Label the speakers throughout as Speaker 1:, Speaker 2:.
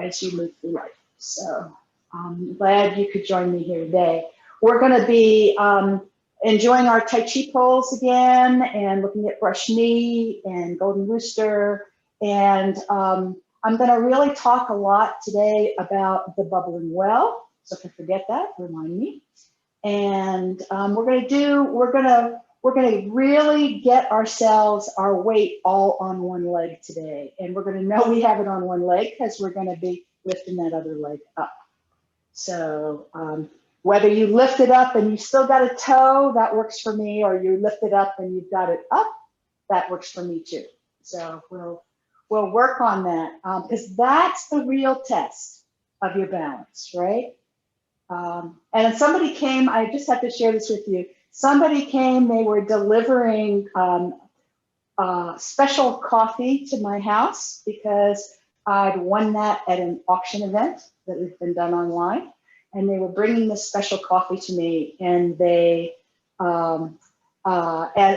Speaker 1: as you move through life. So I'm glad you could join me here today. We're going to be enjoying our Tai Chi poles again and looking at brush knee and golden rooster. And I'm going to really talk a lot today about the bubbling well. So if I forget that, remind me. And we're going to really get ourselves, our weight all on one leg today. And we're going to know we have it on one leg because we're going to be lifting that other leg up. So whether you lift it up and you still got a toe, that works for me, or you lift it up and you've got it up, that works for me too. So we'll work on that because that's the real test of your balance, right? And somebody came, I just have to share this with you. Somebody came, they were delivering special coffee to my house because I'd won that at an auction event that had been done online. And they were bringing this special coffee to me, and they, and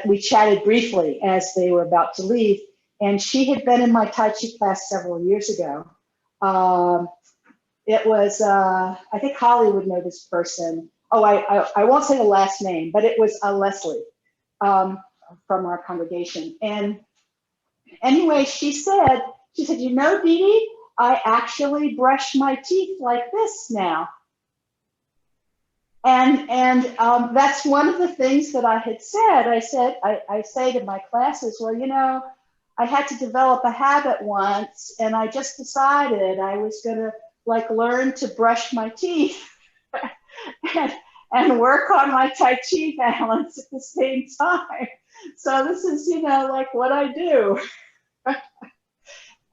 Speaker 1: we chatted briefly as they were about to leave. And she had been in my Tai Chi class several years ago. It was, I think Holly would know this person. Oh, I won't say the last name, but it was Leslie from our congregation. And anyway, she said, you know, Dee Dee, I actually brush my teeth like this now. And that's one of the things that I had said. I say to my classes, well, you know, I had to develop a habit once, and I just decided I was gonna like learn to brush my teeth and work on my Tai Chi balance at the same time. So this is, you know, like what I do.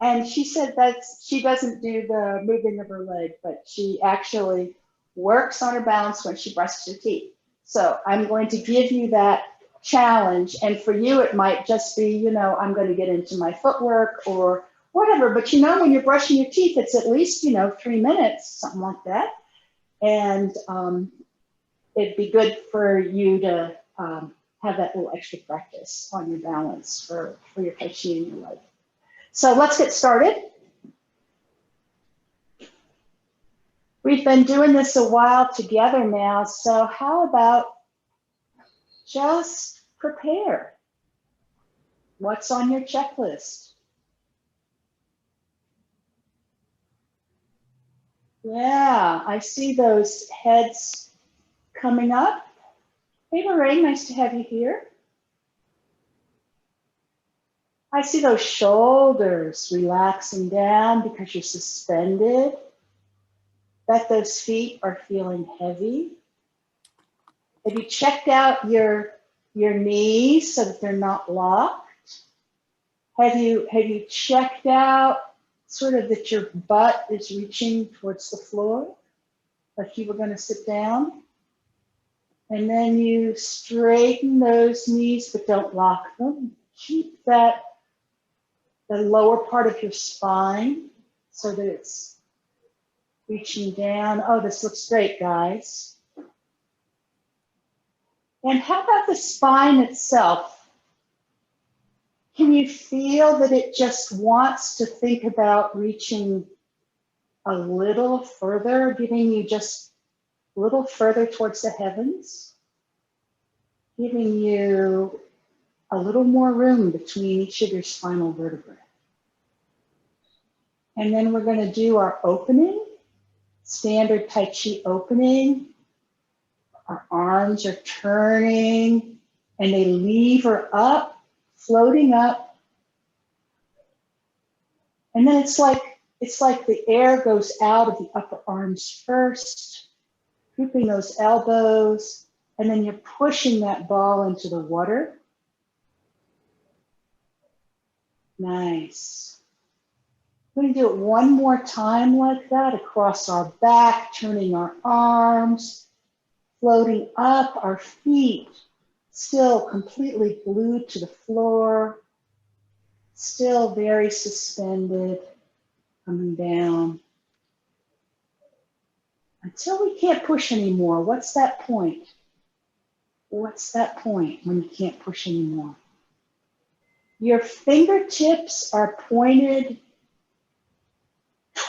Speaker 1: And she said that she doesn't do the moving of her leg, but she actually works on her balance when she brushes her teeth. So I'm going to give you that challenge. And for you, it might just be, you know, I'm going to get into my footwork or whatever. But, you know, when you're brushing your teeth, it's at least, you know, 3 minutes, something like that. And it'd be good for you to have that little extra practice on your balance for your Tai Chi in your life. So let's get started. We've been doing this a while together now, so how about just prepare? What's on your checklist? Yeah, I see those heads coming up. Hey, Lorraine, nice to have you here. I see those shoulders relaxing down because you're suspended. Bet those feet are feeling heavy. Have you checked out your knees so that they're not locked? Have you checked out sort of that your butt is reaching towards the floor, like you were going to sit down? And then you straighten those knees, but don't lock them. Keep the lower part of your spine so that it's reaching down. Oh, this looks great, guys. And how about the spine itself? Can you feel that it just wants to think about reaching a little further, giving you just a little further towards the heavens, giving you a little more room between each of your spinal vertebrae? And then we're going to do our opening. Standard Tai Chi opening. Our arms are turning and they lever up, floating up. And then it's like the air goes out of the upper arms first, drooping those elbows, and then you're pushing that ball into the water. Nice. We're going to do it one more time like that, across our back, turning our arms, floating up, our feet still completely glued to the floor, still very suspended, coming down. Until we can't push anymore. What's that point? What's that point when you can't push anymore? Your fingertips are pointed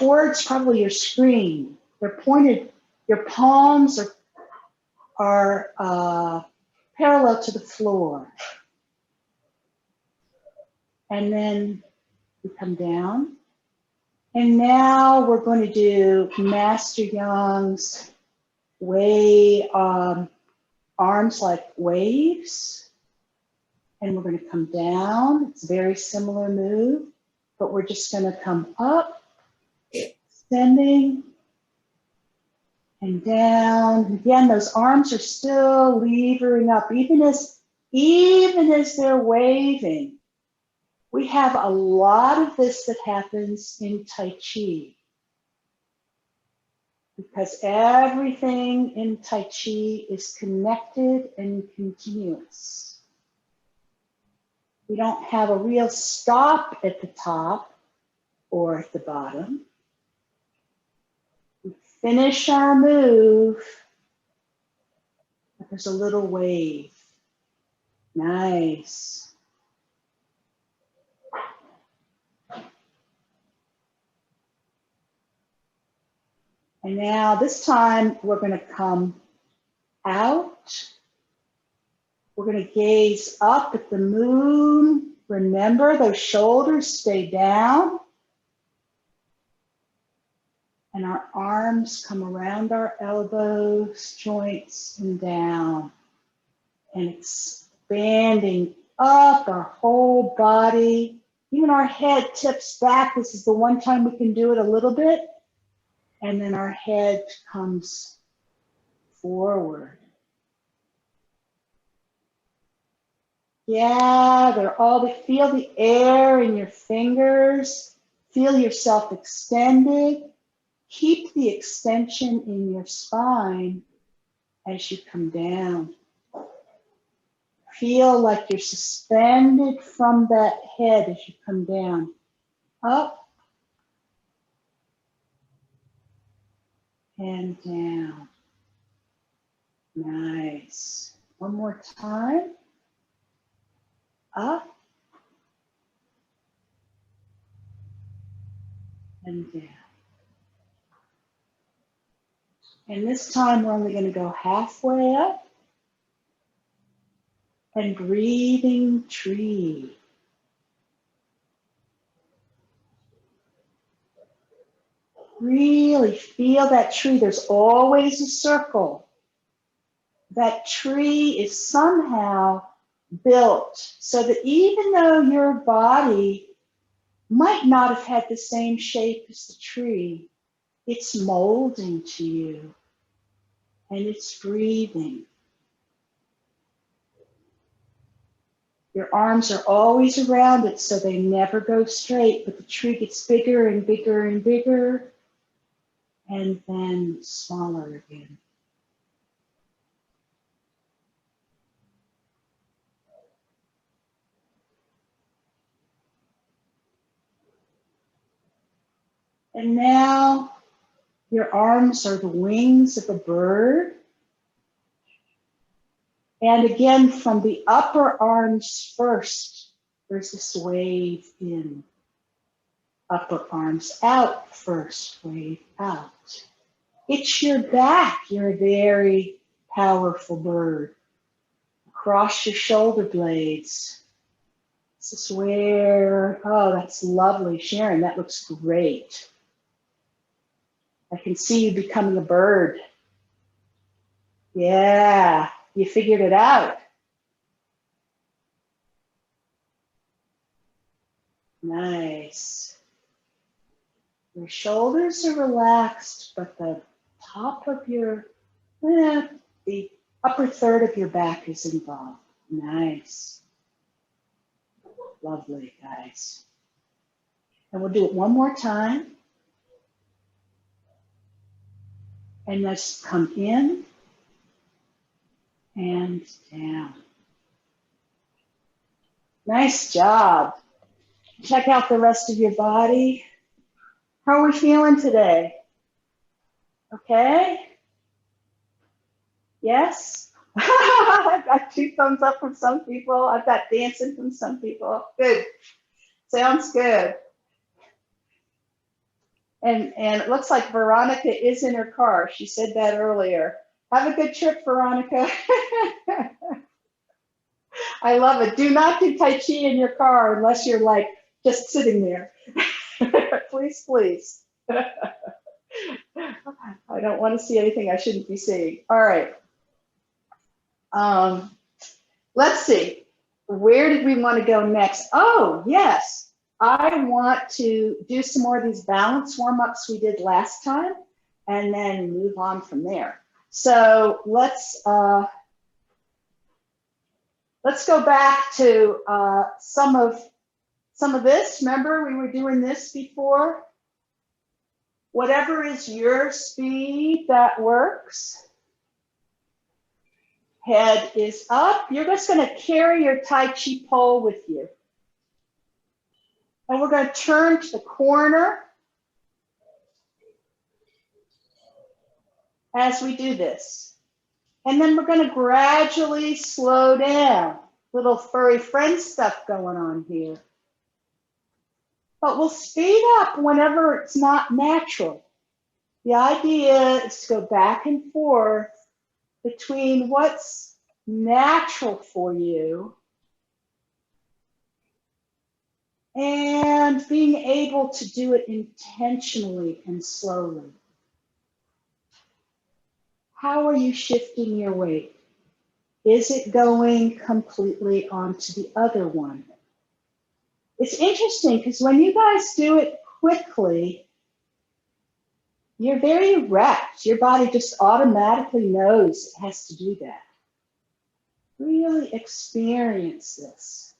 Speaker 1: towards probably your screen. They're pointed, your palms are parallel to the floor. And then we come down. And now we're going to do Master Young's arms like waves. And we're going to come down. It's a very similar move, but we're just going to come up, extending, and down. Again, those arms are still levering up, even as they're waving. We have a lot of this that happens in Tai Chi, because everything in Tai Chi is connected and continuous. We don't have a real stop at the top or at the bottom. We finish our move, but there's a little wave. Nice. And now this time we're going to come out. We're going to gaze up at the moon. Remember, those shoulders stay down. And our arms come around our elbows, joints, and down. And expanding up our whole body. Even our head tips back. This is the one time we can do it a little bit. And then our head comes forward. Yeah, feel the air in your fingers. Feel yourself extended. Keep the extension in your spine as you come down. Feel like you're suspended from that head as you come down. Up and down. Nice. One more time. Up and down. And this time we're only going to go halfway up. And breathing tree. Really feel that tree. There's always a circle. That tree is somehow built so that even though your body might not have had the same shape as the tree, it's molding to you and it's breathing. Your arms are always around it so they never go straight, but the tree gets bigger and bigger and bigger and then smaller again. And now your arms are the wings of a bird. And again, from the upper arms first, there's this wave in. Upper arms out first, wave out. It's your back. You're a very powerful bird. Across your shoulder blades. This is where, oh, that's lovely. Sharon, that looks great. I can see you becoming a bird. Yeah, you figured it out. Nice. Your shoulders are relaxed, but the top of your, the upper third of your back is involved. Nice. Lovely, guys. And we'll do it one more time. And let's come in and down. Nice job. Check out the rest of your body. How are we feeling today? Okay? Yes? I've got 2 thumbs up from some people. I've got dancing from some people. Good. Sounds good. And it looks like Veronica is in her car. She said that earlier. Have a good trip, Veronica. I love it. Do not do Tai Chi in your car unless you're like just sitting there. Please, please. I don't want to see anything I shouldn't be seeing. All right. Let's see. Where did we want to go next? Oh, yes. I want to do some more of these balance warm-ups we did last time and then move on from there. So let's go back to some of this. Remember, we were doing this before. Whatever is your speed, that works. Head is up. You're just going to carry your Tai Chi pole with you. And we're going to turn to the corner as we do this. And then we're going to gradually slow down. Little furry friend stuff going on here. But we'll speed up whenever it's not natural. The idea is to go back and forth between what's natural for you and being able to do it intentionally and slowly. How are you shifting your weight? Is it going completely onto the other one? It's interesting because when you guys do it quickly, you're very erect. Your body just automatically knows it has to do that. Really experience this.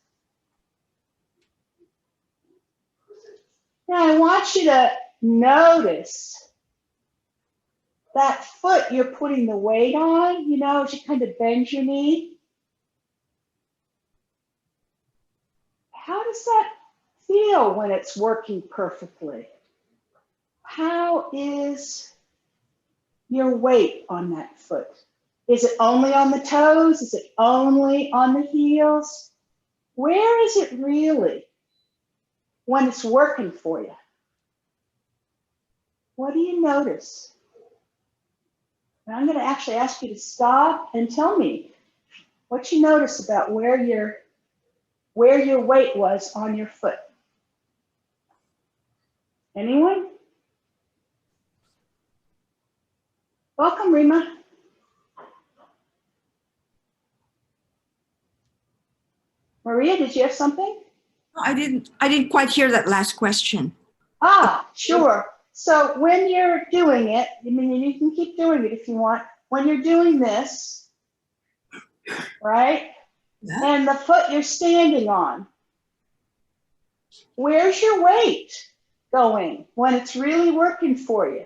Speaker 1: Now I want you to notice that foot you're putting the weight on, you know, as you kind of bend your knee. How does that feel when it's working perfectly? How is your weight on that foot? Is it only on the toes? Is it only on the heels? Where is it really when it's working for you? What do you notice? And I'm going to actually ask you to stop and tell me what you notice about where your weight was on your foot. Anyone? Welcome, Rima. Maria, did you have something?
Speaker 2: I didn't quite hear that last question.
Speaker 1: Ah, sure. So when you're doing it, I mean, you can keep doing it if you want. When you're doing this, right? Yeah. And the foot you're standing on, where's your weight going when it's really working for you?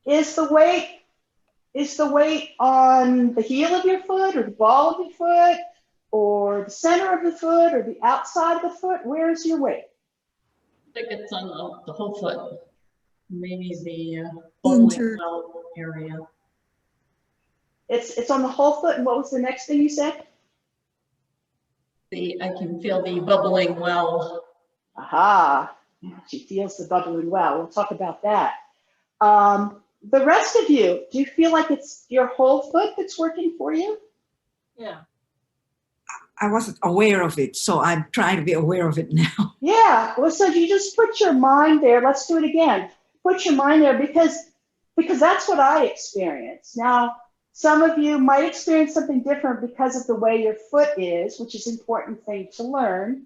Speaker 1: Is the weight on the heel of your foot or the ball of your foot or the center of the foot or the outside of the foot? Where's your weight?
Speaker 3: I think it's on the whole foot. Maybe the bowling well area.
Speaker 1: It's on the whole foot. And what was the next thing you said?
Speaker 3: I can feel the bubbling well.
Speaker 1: Aha. She feels the bubbling well. We'll talk about that. The rest of you, do you feel like it's your whole foot that's working for you?
Speaker 3: Yeah.
Speaker 2: I wasn't aware of it, so I'm trying to be aware of it now.
Speaker 1: Yeah, well, so you just put your mind there. Let's do it again. Put your mind there because that's what I experienced. Now, some of you might experience something different because of the way your foot is, which is an important thing to learn.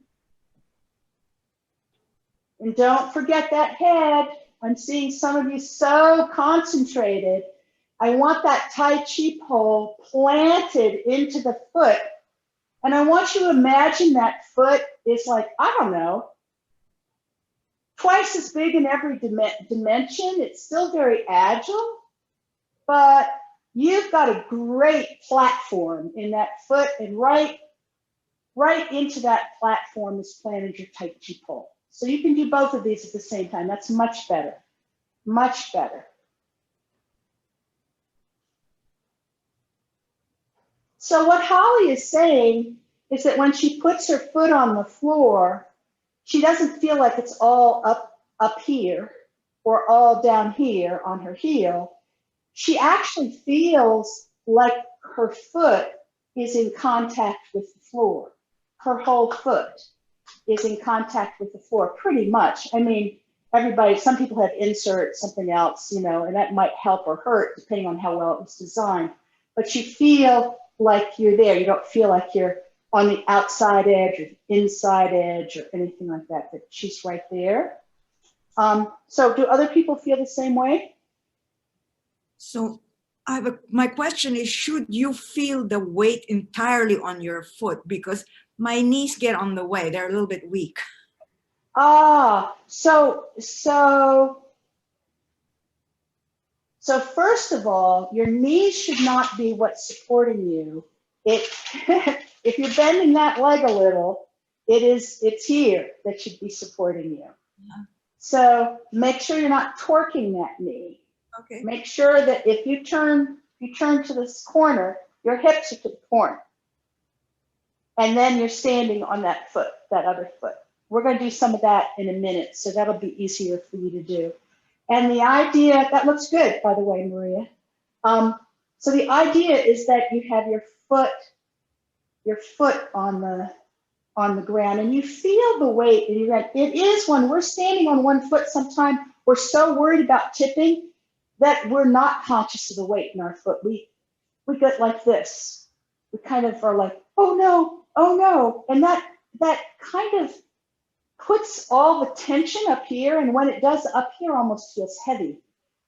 Speaker 1: And don't forget that head. I'm seeing some of you so concentrated. I want that Tai Chi pole planted into the foot. And I want you to imagine that foot is like, I don't know, twice as big in every dimension. It's still very agile, but you've got a great platform in that foot, and right into that platform is planted your Tai Chi pole. So you can do both of these at the same time. That's much better, much better. So what Holly is saying is that when she puts her foot on the floor, she doesn't feel like it's all up here or all down here on her heel. She actually feels like her foot is in contact with the floor. Her whole foot is in contact with the floor pretty much. I mean, some people have inserts, something else, you know, and that might help or hurt depending on how well it was designed. But you feel like you're there. You don't feel like you're on the outside edge or inside edge or anything like that, that she's right there. So do other people feel the same way?
Speaker 2: So my question is, should you feel the weight entirely on your foot? Because my knees get on the way. They're a little bit weak.
Speaker 1: So first of all, your knees should not be what's supporting you. If you're bending that leg a little, it's here that should be supporting you.
Speaker 2: Yeah.
Speaker 1: So make sure you're not torquing that knee.
Speaker 2: Okay.
Speaker 1: Make sure that if you turn to this corner, your hips are to the corner. And then you're standing on that foot, that other foot. We're going to do some of that in a minute, so that'll be easier for you to do. And the idea, that looks good, by the way, Maria. So the idea is that you have your foot on the ground, and you feel the weight in your ground. It is when we're standing on one foot, sometimes we're so worried about tipping that we're not conscious of the weight in our foot. We get like this. We kind of are like, oh no, and that kind of puts all the tension up here, and when it does, up here almost feels heavy,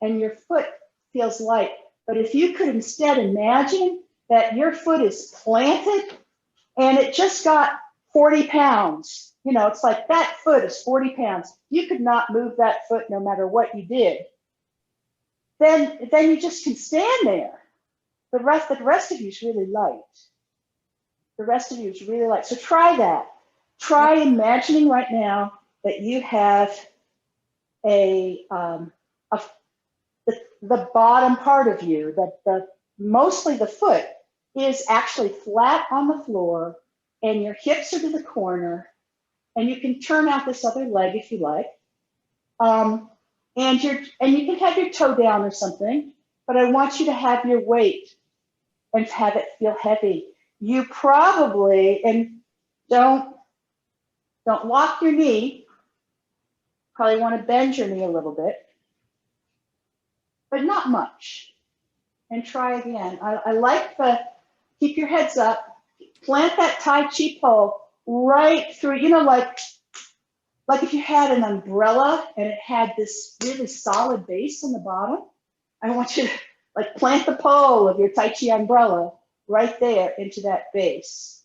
Speaker 1: and your foot feels light. But if you could instead imagine that your foot is planted and it just got 40 pounds, you know, it's like that foot is 40 pounds. You could not move that foot no matter what you did. Then you just can stand there. The rest of you is really light. The rest of you is really light. So try that. Try imagining right now that you have the bottom part of you, that mostly the foot is actually flat on the floor, and your hips are to the corner, and you can turn out this other leg if you like, and you can have your toe down or something. But I want you to have your weight and have it feel heavy. You probably, and don't lock your knee. Probably want to bend your knee a little bit, but not much. And try again. I like keep your heads up, plant that Tai Chi pole right through, you know, like if you had an umbrella and it had this really solid base on the bottom. I want you to like plant the pole of your Tai Chi umbrella right there into that base.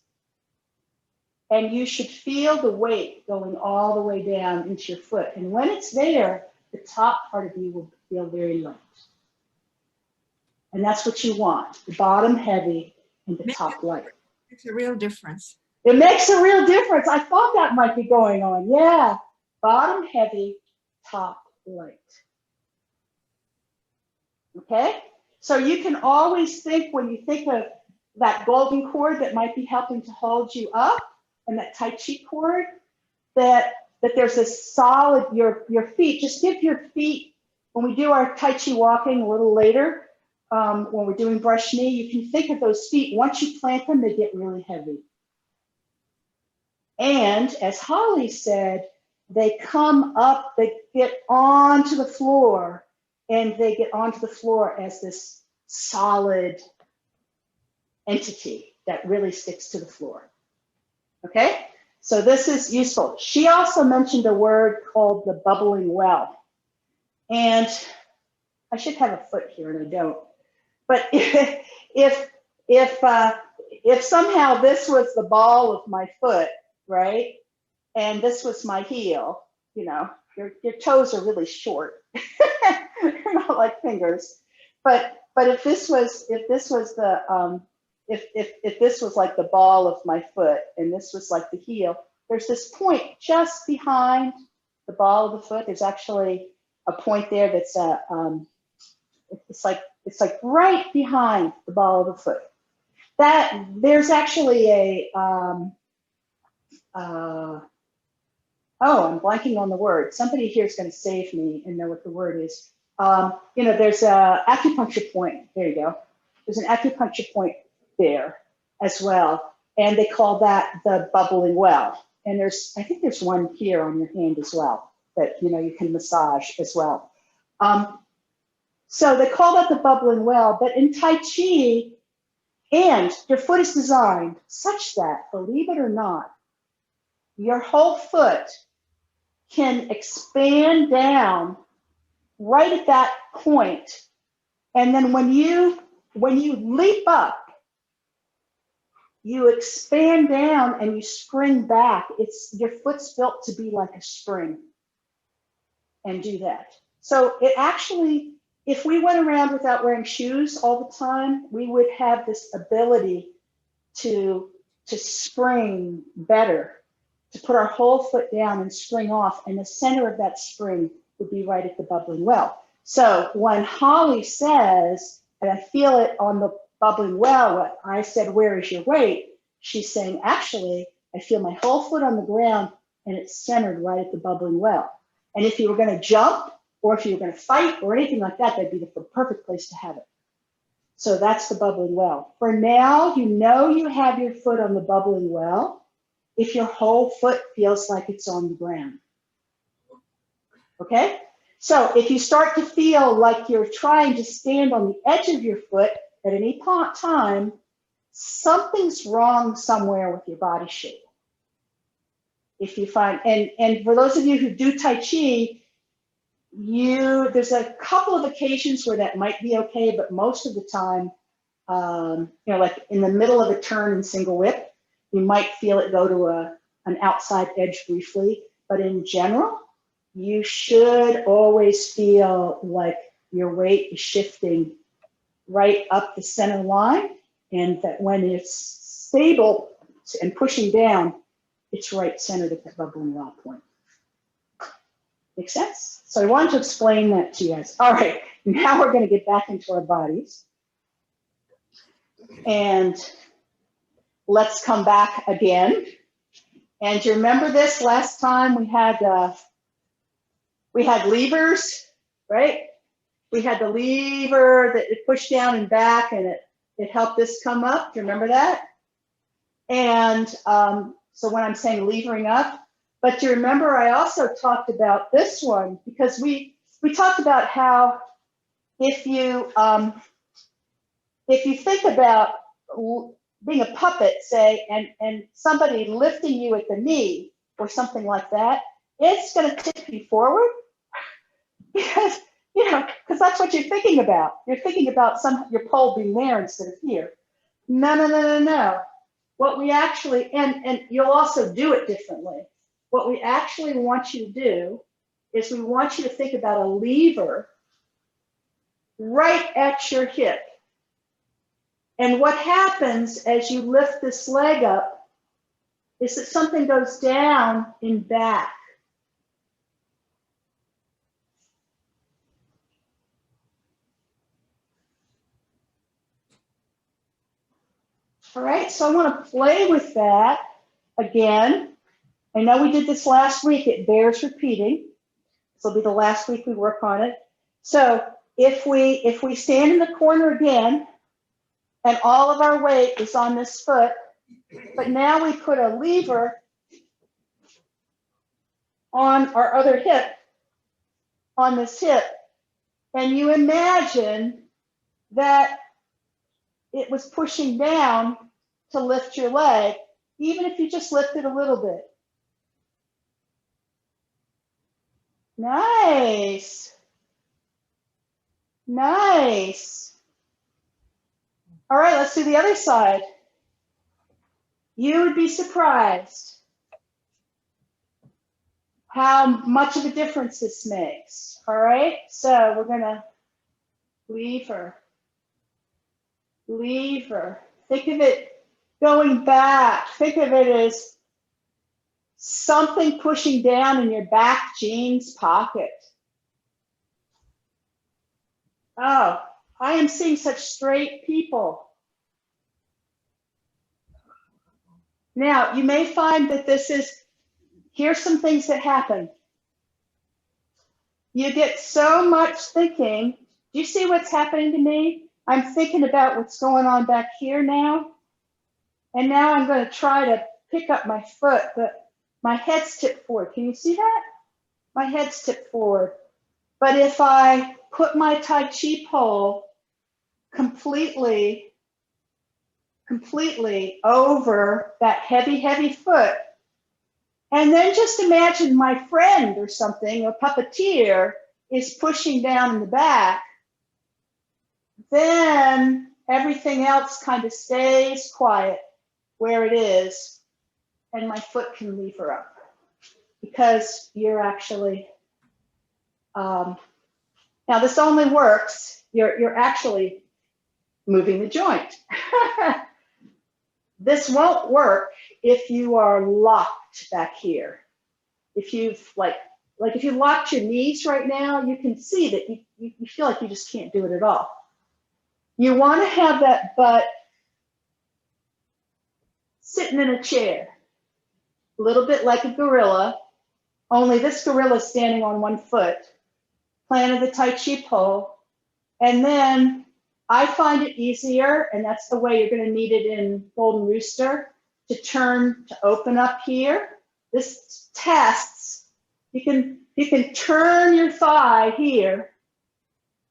Speaker 1: And you should feel the weight going all the way down into your foot. And when it's there, the top part of you will feel very light. And that's what you want, the bottom heavy and the top light.
Speaker 2: It's a real difference.
Speaker 1: It makes a real difference. I thought that might be going on. Yeah, bottom heavy, top light. Okay? So you can always think, when you think of that golden cord that might be helping to hold you up, and that Tai Chi cord, that there's a solid, your feet, just give your feet, when we do our Tai Chi walking a little later, when we're doing brush knee, you can think of those feet, once you plant them, they get really heavy. And as Holly said, they come up, they get onto the floor, and they get onto the floor as this solid entity that really sticks to the floor. Okay, so this is useful. She also mentioned a word called the bubbling well. And I should have a foot here, and I don't. But if somehow this was the ball of my foot, right, and this was my heel, you know, your toes are really short, they're not like fingers. But if this was like the ball of my foot and this was like the heel, there's this point just behind the ball of the foot. There's actually a point there that's it's like right behind the ball of the foot. That there's actually a Oh, I'm blanking on the word. Somebody here is going to save me and know what the word is. There's a acupuncture point. There you go. There's an acupuncture point there as well. And they call that the bubbling well. And I think there's one here on your hand as well that, you can massage as well. So they call that the bubbling well, but in Tai Chi, and your foot is designed such that, believe it or not, your whole foot can expand down right at that point. And then when you leap up, you expand down and you spring back. Your foot's built to be like a spring and do that. So it actually, if we went around without wearing shoes all the time, we would have this ability to spring better, to put our whole foot down and spring off, and the center of that spring would be right at the bubbling well. So when Holly says, and I feel it on the bubbling well, what I said, where is your weight? She's saying, actually, I feel my whole foot on the ground and it's centered right at the bubbling well. And if you were going to jump, or if you were going to fight or anything like that, that'd be the perfect place to have it. So that's the bubbling well. For now, you have your foot on the bubbling well if your whole foot feels like it's on the ground. Okay? So if you start to feel like you're trying to stand on the edge of your foot at any time, something's wrong somewhere with your body shape. If you find, and for those of you who do Tai Chi, there's a couple of occasions where that might be okay, but most of the time, like in the middle of a turn in single whip, you might feel it go to an outside edge briefly, but in general, you should always feel like your weight is shifting right up the center line, and that when it's stable and pushing down, it's right centered at the bubbling well point. Make sense? So I wanted to explain that to you guys. All right, now we're going to get back into our bodies. And let's come back again. And do you remember this last time we had levers, right? We had the lever that it pushed down and back, and it helped this come up. Do you remember that? And so when I'm saying levering up, but do you remember I also talked about this one, because we talked about how if you think about being a puppet, say, and somebody lifting you at the knee or something like that, it's going to tip you forward because that's what you're thinking about. You're thinking about your pole being there instead of here. No. What we actually, and you'll also do it differently. What we actually want you to do is we want you to think about a lever right at your hip. And what happens as you lift this leg up is that something goes down in back. All right, so I want to play with that again. I know we did this last week. It bears repeating. This will be the last week we work on it. So if we stand in the corner again, and all of our weight is on this foot, but now we put a lever on our other hip, on this hip, and you imagine that it was pushing down to lift your leg, even if you just lift it a little bit. Nice. Nice. All right, let's do the other side. You would be surprised how much of a difference this makes. All right, so we're gonna lever. Think of it going back. Think of it as something pushing down in your back jeans pocket. Oh, I am seeing such straight people. Now, you may find that this is here's some things that happen. You get so much thinking. Do you see what's happening to me? I'm thinking about what's going on back here now. And now I'm going to try to pick up my foot, but my head's tipped forward. Can you see that? My head's tipped forward. But if I put my Tai Chi pole completely over that heavy foot, and then just imagine my friend or something, a puppeteer, is pushing down in the back, then everything else kind of stays quiet where it is, and my foot can lever up because you're actually, now this only works, you're actually moving the joint. This won't work if you are locked back here. If you've like if you locked your knees right now, you can see that you feel like you just can't do it at all. You want to have that butt sitting in a chair, a little bit like a gorilla, only this gorilla is standing on one foot, planted the Tai Chi pole, and then I find it easier, and that's the way you're going to need it in Golden Rooster, to open up here. This tests, you can turn your thigh here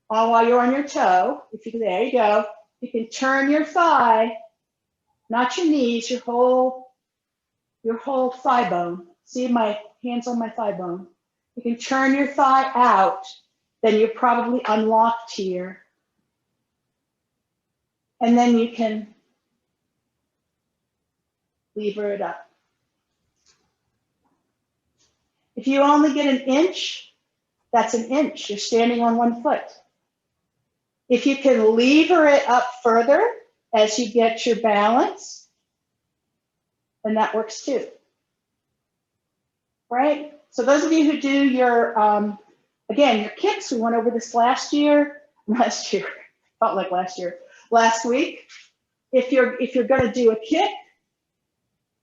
Speaker 1: while you're on your toe. There you go. You can turn your thigh, not your knees, your whole thigh bone. See my hands on my thigh bone. You can turn your thigh out, then you're probably unlocked here. And then you can lever it up. If you only get an inch, that's an inch. You're standing on one foot. If you can lever it up further as you get your balance, then that works too. Right? So those of you who do your, again, your kicks, we went over this last week. If you're going to do a kick,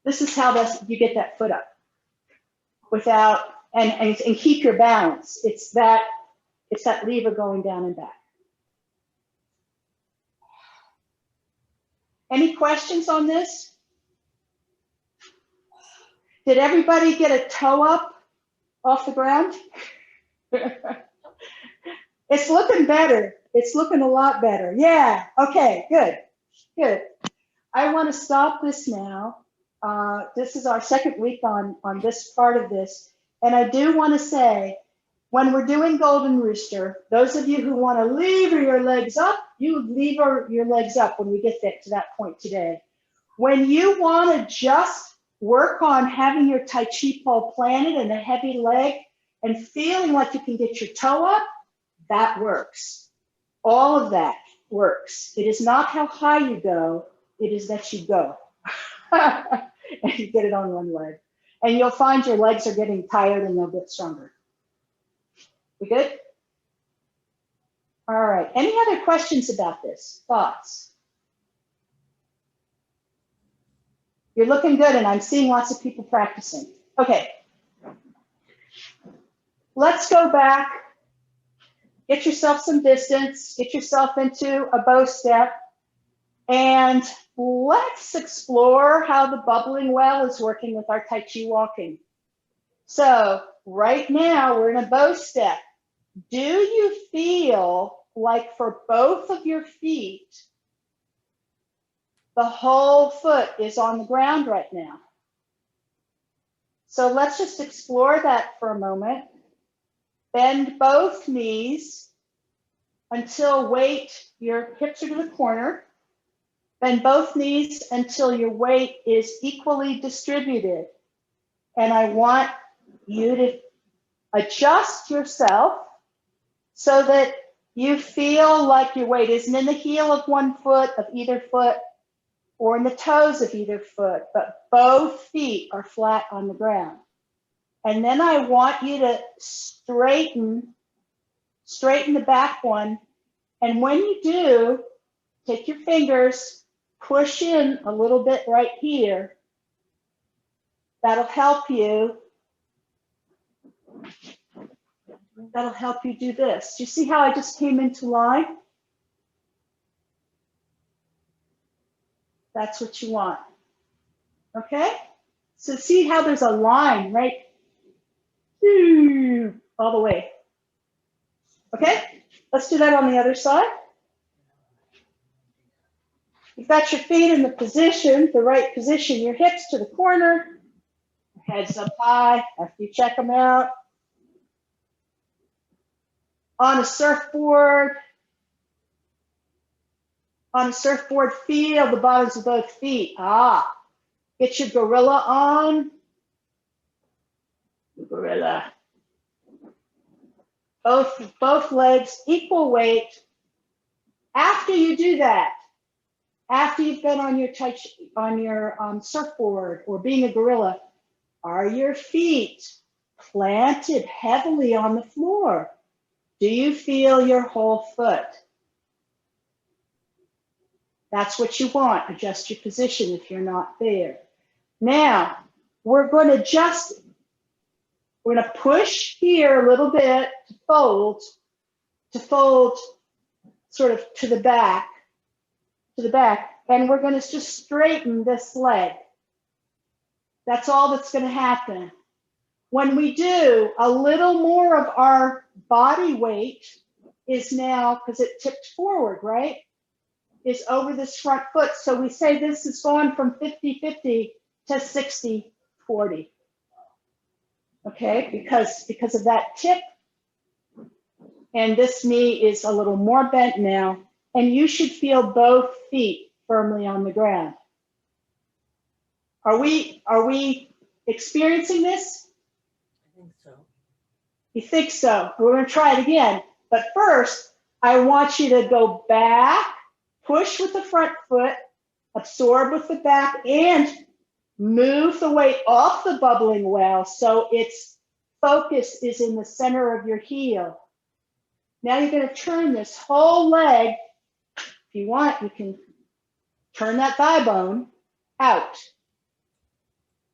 Speaker 1: this is how you get that foot up without and keep your balance. It's that lever going down and back. Any questions on this? Did everybody get a toe up off the ground? It's looking better. It's looking a lot better. Yeah, okay, good. I want to stop this now. This is our second week on this part of this. And I do want to say, when we're doing Golden Rooster, those of you who want to lever your legs up, you lever your legs up when we get to that point today. When you want to just work on having your Tai Chi pole planted and a heavy leg and feeling like you can get your toe up, that works. All of that works. It is not how high you go, it is that you go. And you get it on one leg. And you'll find your legs are getting tired and they'll get stronger. We good? All right. Any other questions about this? Thoughts? You're looking good, and I'm seeing lots of people practicing. Okay. Let's go back. Get yourself some distance. Get yourself into a bow step. And let's explore how the bubbling well is working with our Tai Chi walking. So right now we're in a bow step. Do you feel like for both of your feet, the whole foot is on the ground right now? So let's just explore that for a moment. Bend both knees until your hips are to the corner. Bend both knees until your weight is equally distributed. And I want you to adjust yourself so that you feel like your weight isn't in the heel of one foot, of either foot, or in the toes of either foot, but both feet are flat on the ground. And then I want you to straighten the back one. And when you do, take your fingers, push in a little bit right here. That'll help you That'll help you do this. Do you see how I just came into line? That's what you want. Okay? So see how there's a line, right? All the way. Okay? Let's do that on the other side. You've got your feet in the position, the right position, your hips to the corner, heads up high after you check them out. On a surfboard, feel the bottoms of both feet. Get your gorilla on. Gorilla. Both legs, equal weight. After you do that, after you've been on your surfboard or being a gorilla, are your feet planted heavily on the floor? Do you feel your whole foot? That's what you want. Adjust your position if you're not there. Now, we're going to push here a little bit to fold sort of to the back, and we're going to just straighten this leg. That's all that's going to happen. When we do, a little more of our body weight is now, because it tipped forward, right, is over this front foot. So we say this is going from 50-50 to 60-40. Okay, because of that tip. And this knee is a little more bent now. And you should feel both feet firmly on the ground. Are we experiencing this?
Speaker 4: I think so.
Speaker 1: You think so? We're going to try it again. But first, I want you to go back, push with the front foot, absorb with the back, and move the weight off the bubbling well so its focus is in the center of your heel. Now you're going to turn this whole leg. If you want, you can turn that thigh bone out.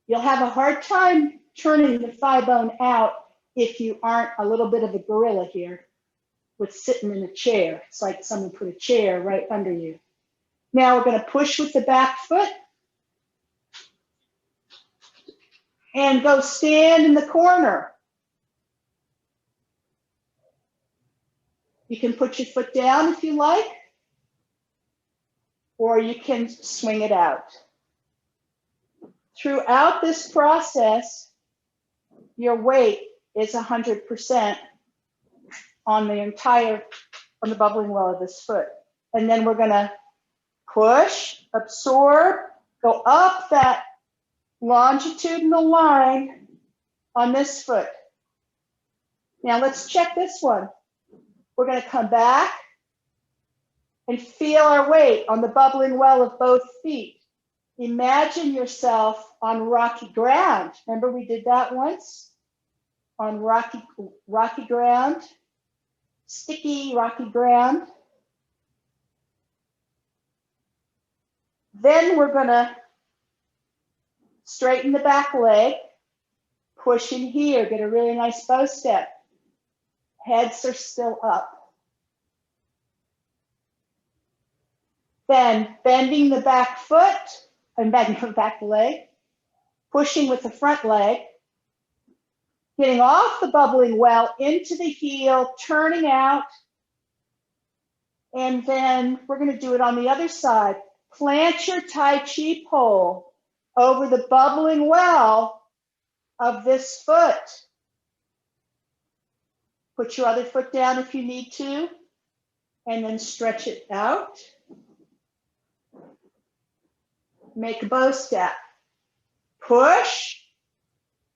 Speaker 1: You'll have a hard time turning the thigh bone out if you aren't a little bit of a gorilla here with sitting in a chair. It's like someone put a chair right under you. Now we're going to push with the back foot and go stand in the corner. You can put your foot down if you like, or you can swing it out. Throughout this process, your weight is 100% on the bubbling well of this foot. And then we're gonna push, absorb, go up that longitudinal line on this foot. Now let's check this one. We're gonna come back and feel our weight on the bubbling well of both feet. Imagine yourself on rocky ground. Remember we did that once? On rocky ground, sticky rocky ground. Then we're gonna straighten the back leg, push in here, get a really nice bow step. Heads are still up. Then bending the back foot, and bending the back leg, pushing with the front leg, getting off the bubbling well into the heel, turning out, and then we're going to do it on the other side. Plant your Tai Chi pole over the bubbling well of this foot. Put your other foot down if you need to, and then stretch it out. Make a bow step. Push,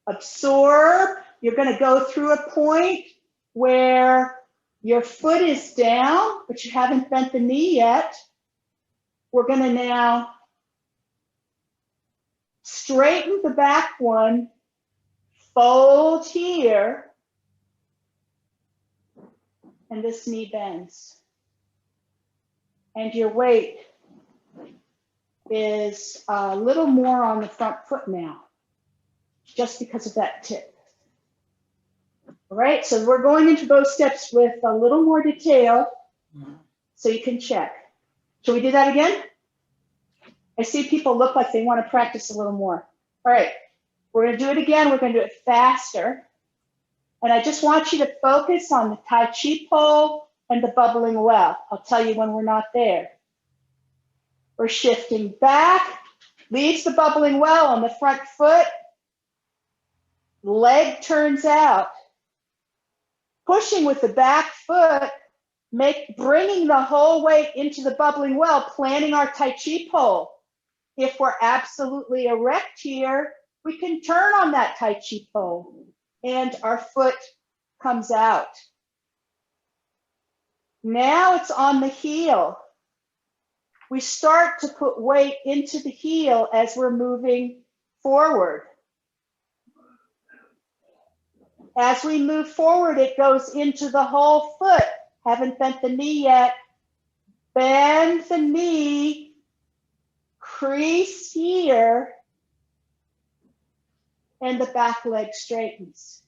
Speaker 1: absorb. You're going to go through a point where your foot is down, but you haven't bent the knee yet. We're going to now straighten the back one, fold here, and this knee bends. And your weight is a little more on the front foot now, just because of that tip. All right, so we're going into those steps with a little more detail so you can check. Shall we do that again? I see people look like they want to practice a little more. All right, we're going to do it again. We're going to do it faster. And I just want you to focus on the Tai Chi pole and the bubbling well. I'll tell you when we're not there. We're shifting back, leaves the bubbling well on the front foot, leg turns out. Pushing with the back foot, bringing the whole weight into the bubbling well, planting our Tai Chi pole. If we're absolutely erect here, we can turn on that Tai Chi pole and our foot comes out. Now it's on the heel. We start to put weight into the heel as we're moving forward. As we move forward, it goes into the whole foot. Haven't bent the knee yet. Bend the knee, crease here, and the back leg straightens.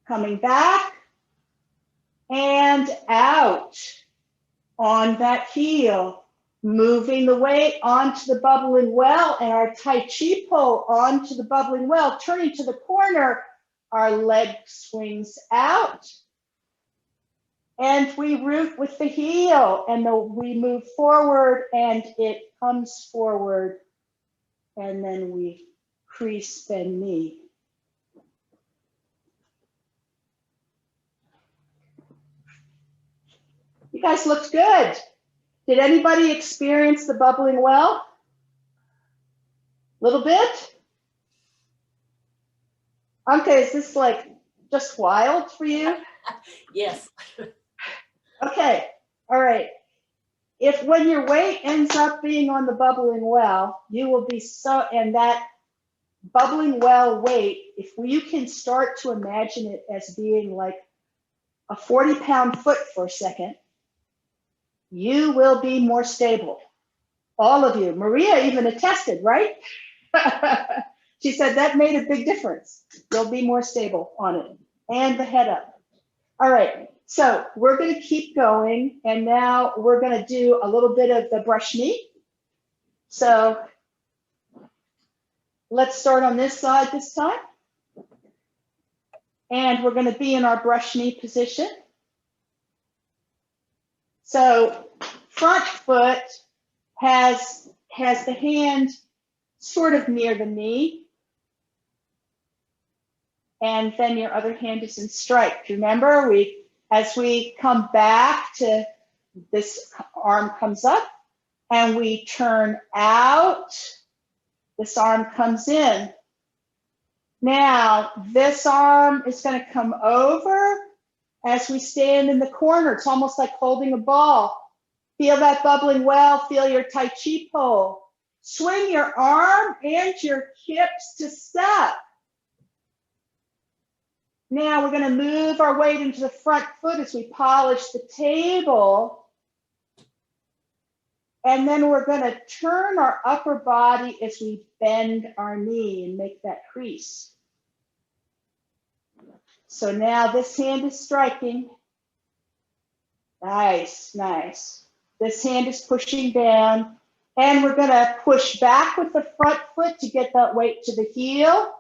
Speaker 1: Coming back and out on that heel, moving the weight onto the bubbling well and our Tai Chi pole onto the bubbling well, turning to the corner, our leg swings out. And we root with the heel and we move forward and it comes forward and then we crease bend knee. You guys looked good. Did anybody experience the bubbling well? A little bit? Okay, is this like just wild for you?
Speaker 3: Yes.
Speaker 1: Okay, all right. If when your weight ends up being on the bubbling well, you will be and that bubbling well weight, if you can start to imagine it as being like a 40-pound foot for a second, you will be more stable. All of you. Maria even attested, right? She said that made a big difference. You'll be more stable on it and the head up. All right, so we're going to keep going and now we're going to do a little bit of the brush knee. So let's start on this side this time. And we're going to be in our brush knee position. So front foot has the hand sort of near the knee. And then your other hand is in strike. Remember, as we come back to this arm comes up and we turn out, this arm comes in. Now, this arm is going to come over as we stand in the corner. It's almost like holding a ball. Feel that bubbling well, feel your Tai Chi pole. Swing your arm and your hips to step. Now we're going to move our weight into the front foot as we polish the table. And then we're going to turn our upper body as we bend our knee and make that crease. So now this hand is striking. Nice, nice. This hand is pushing down. And we're going to push back with the front foot to get that weight to the heel.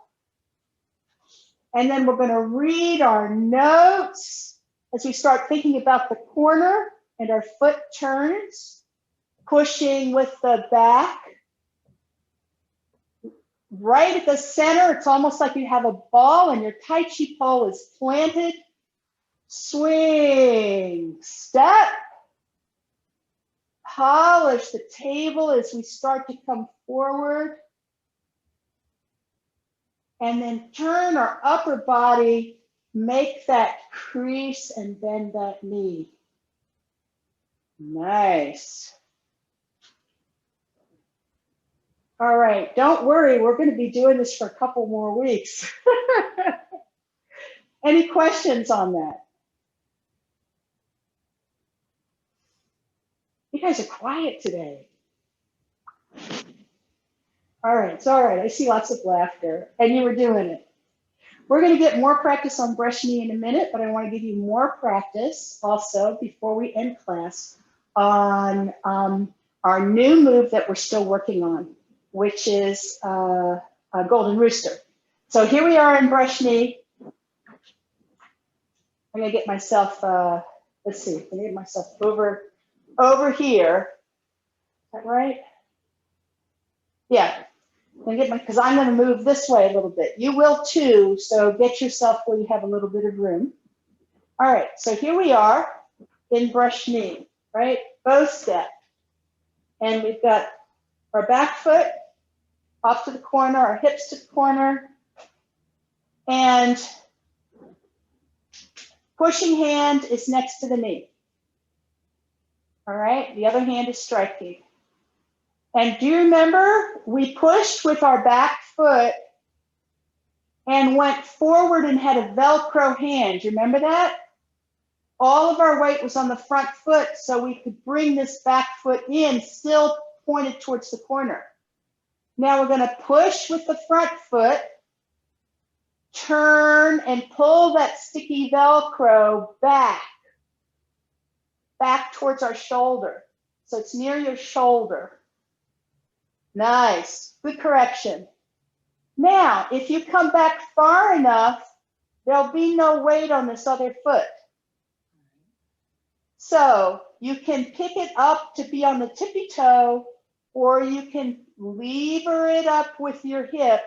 Speaker 1: And then we're going to read our notes as we start thinking about the corner and our foot turns, pushing with the back. Right at the center, it's almost like you have a ball and your Tai Chi pole is planted. Swing, step. Polish the table as we start to come forward. And then turn our upper body, make that crease and bend that knee. Nice. All right, don't worry, we're going to be doing this for a couple more weeks. Any questions on that? You guys are quiet today. All right, it's all right. I see lots of laughter, and you were doing it. We're going to get more practice on brush knee in a minute, but I want to give you more practice also before we end class on our new move that we're still working on, which is a golden rooster. So here we are in brush knee. I'm going to get myself, let's see, I'm going to get myself over here. Is that right? Yeah. Because I'm going to move this way a little bit. You will too, so get yourself where you have a little bit of room. All right, so here we are in brush knee, right? Bow step. And we've got our back foot off to the corner, our hips to the corner, and pushing hand is next to the knee. All right, the other hand is striking. And do you remember we pushed with our back foot and went forward and had a Velcro hand? You remember that? All of our weight was on the front foot, so we could bring this back foot in, still pointed towards the corner. Now we're going to push with the front foot, turn and pull that sticky Velcro back towards our shoulder. So it's near your shoulder. Nice, good correction. Now, if you come back far enough, there'll be no weight on this other foot. So you can pick it up to be on the tippy toe, or you can lever it up with your hip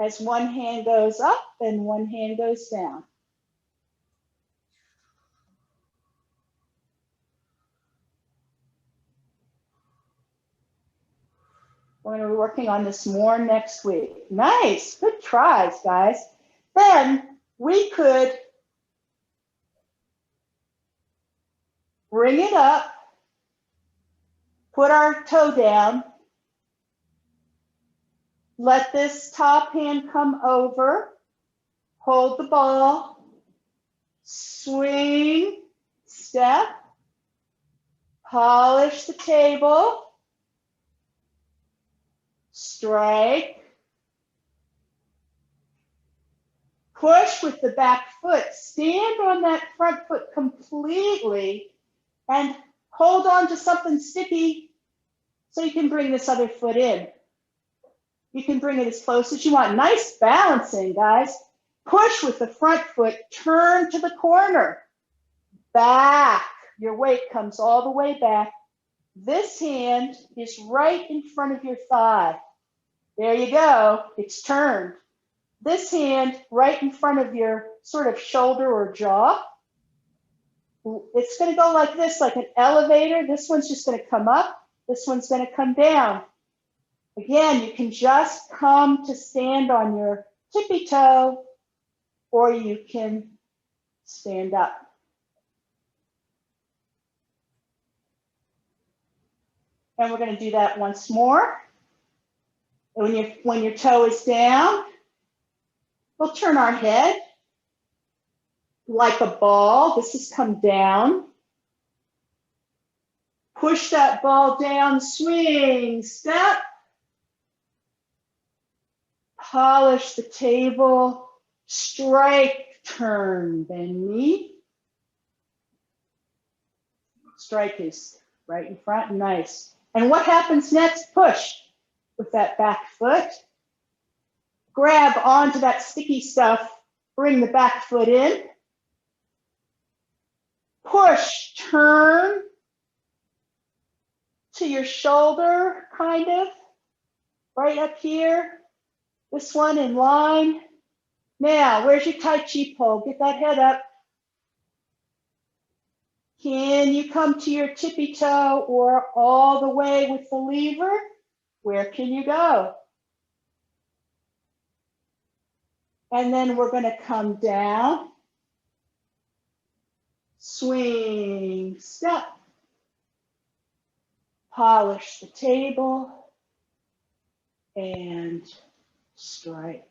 Speaker 1: as one hand goes up and one hand goes down. We're going to be working on this more next week. Nice, good tries, guys. Then we could bring it up, put our toe down, let this top hand come over, hold the ball, swing, step, polish the table, strike, push with the back foot, stand on that front foot completely and hold on to something sticky so you can bring this other foot in. You can bring it as close as you want. Nice balancing, guys. Push with the front foot, turn to the corner, back. Your weight comes all the way back. This hand is right in front of your thigh. There you go, it's turned. This hand right in front of your sort of shoulder or jaw. It's going to go like this, like an elevator. This one's just going to come up. This one's going to come down. Again, you can just come to stand on your tippy toe, or you can stand up. And we're going to do that once more. And when your toe is down, we'll turn our head like a ball. This has come down. Push that ball down, swing, step. Polish the table, strike, turn, bend knee. Strike is right in front, nice. And what happens next? Push with that back foot. Grab onto that sticky stuff, bring the back foot in. Push, turn to your shoulder, kind of, right up here. This one in line. Now, where's your Tai Chi pole? Get that head up. Can you come to your tippy toe or all the way with the lever? Where can you go? And then we're going to come down, swing, step, polish the table, and strike.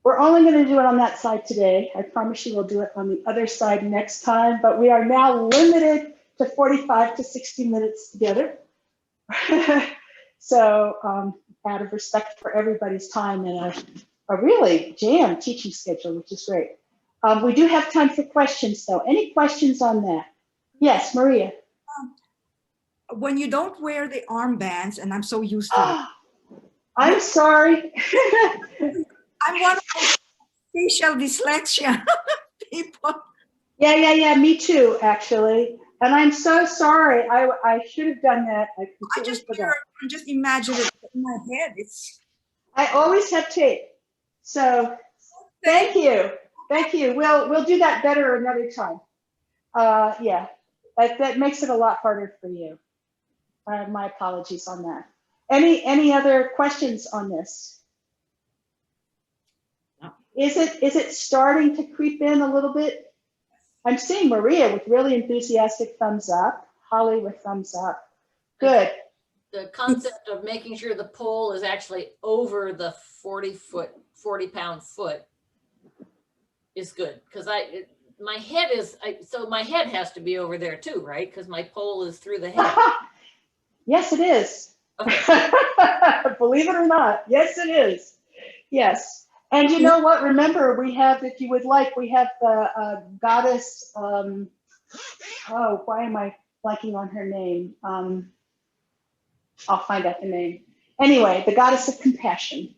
Speaker 1: We're only going to do it on that side today. I promise you we'll do it on the other side next time, but we are now limited to 45 to 60 minutes together. So out of respect for everybody's time and a really jammed teaching schedule, which is great. We do have time for questions though. Any questions on that? Yes, Maria.
Speaker 2: When you don't wear the armbands, and I'm so used to it.
Speaker 1: I'm sorry.
Speaker 2: I'm one of those facial dyslexia people.
Speaker 1: Yeah, me too, actually. And I'm so sorry. I should have done that. I
Speaker 2: I
Speaker 1: completely
Speaker 2: just
Speaker 1: forgot.
Speaker 2: imagine it in my head. It's
Speaker 1: I always have tape. So thank you. Thank you. We'll do that better another time. Yeah, that makes it a lot harder for you. My apologies on that. Any other questions on this?
Speaker 2: No.
Speaker 1: Is it starting to creep in a little bit? I'm seeing Maria with really enthusiastic thumbs up, Holly with thumbs up. Good.
Speaker 4: The concept of making sure the pole is actually over the 40-pound foot is good, because my head has to be over there too, right? Because my pole is through the head.
Speaker 1: Yes, it is.
Speaker 4: Okay.
Speaker 1: Believe it or not, yes, it is. Yes. And you know what? Remember, we have, if you would like, we have the goddess, oh, why am I blanking on her name? I'll find out the name. Anyway, the goddess of compassion,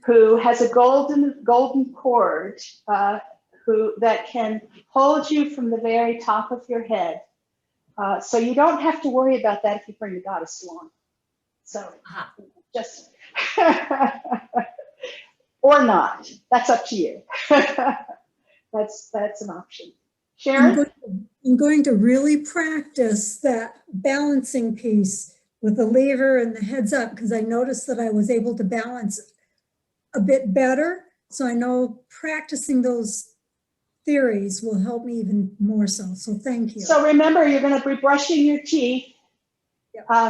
Speaker 1: who has a golden cord that can hold you from the very top of your head. So you don't have to worry about that if you bring the goddess along. So just, or not, that's up to you. That's an option. Sharon?
Speaker 5: I'm going to really practice that balancing piece with the lever and the heads up, because I noticed that I was able to balance a bit better. So I know practicing those theories will help me even more so. So thank you.
Speaker 1: So remember, you're going to be brushing your teeth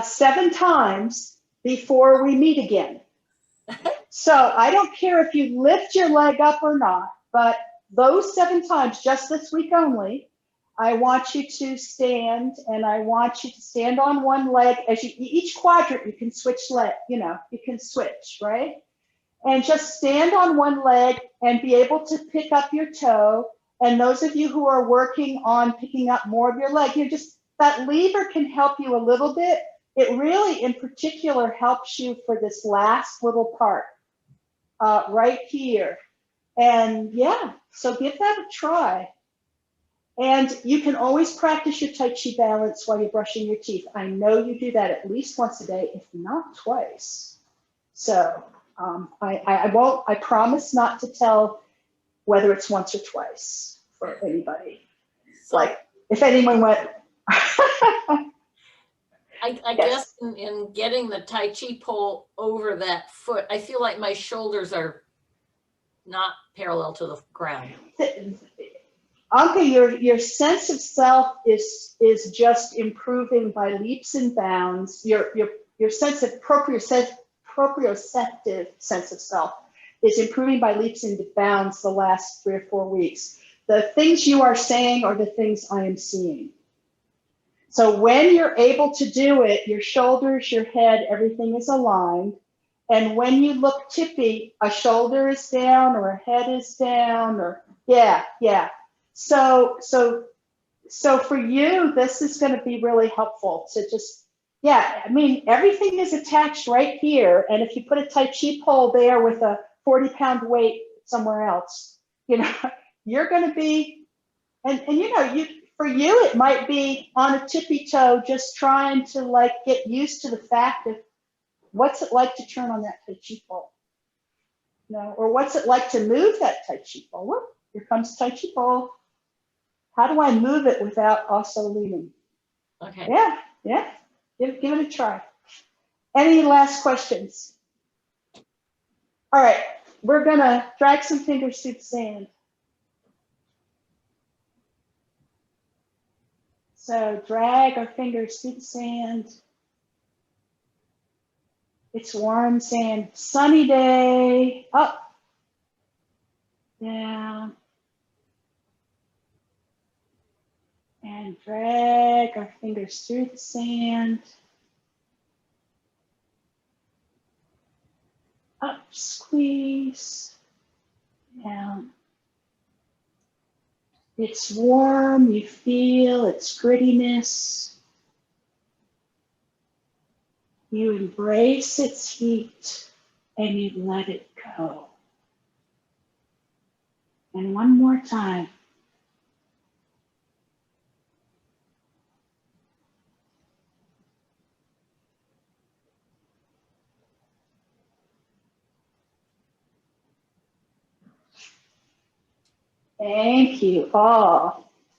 Speaker 1: 7 times before we meet again. So I don't care if you lift your leg up or not, but those 7 times, just this week only, I want you to stand, and I want you to stand on one leg. As each quadrant, you can switch leg, you can switch, right? And just stand on one leg and be able to pick up your toe. And those of you who are working on picking up more of your leg, that lever can help you a little bit. It really, in particular, helps you for this last little part right here. And yeah, so give that a try. And you can always practice your Tai Chi balance while you're brushing your teeth. I know you do that at least once a day, if not twice. So I promise not to tell whether it's once or twice for anybody.
Speaker 4: So,
Speaker 1: like if anyone went.
Speaker 4: I guess in getting the Tai Chi pole over that foot, I feel like my shoulders are not parallel to the ground.
Speaker 1: Anka, your sense of self is just improving by leaps and bounds. Your sense of proprioceptive sense of self is improving by leaps and bounds the last 3 or 4 weeks. The things you are saying are the things I am seeing. So when you're able to do it, your shoulders, your head, everything is aligned. And when you look tippy, a shoulder is down or a head is down, or yeah. So for you, this is going to be really helpful to just, I mean, everything is attached right here. And if you put a Tai Chi pole there with a 40-pound weight somewhere else, you're going to be, and for you, it might be on a tippy toe, just trying to get used to the fact of what's it like to turn on that Tai Chi pole, or what's it like to move that Tai Chi pole. Whoop, here comes Tai Chi pole. How do I move it without also leaning?
Speaker 4: Okay.
Speaker 1: Yeah. Give it a try. Any last questions? All right, we're gonna drag some fingers through the sand. So drag our fingers through the sand. It's warm sand, sunny day, up, down, and drag our fingers through the sand. Up, squeeze, down. It's warm, you feel its grittiness. You embrace its heat and you let it go. And one more time. Thank you all.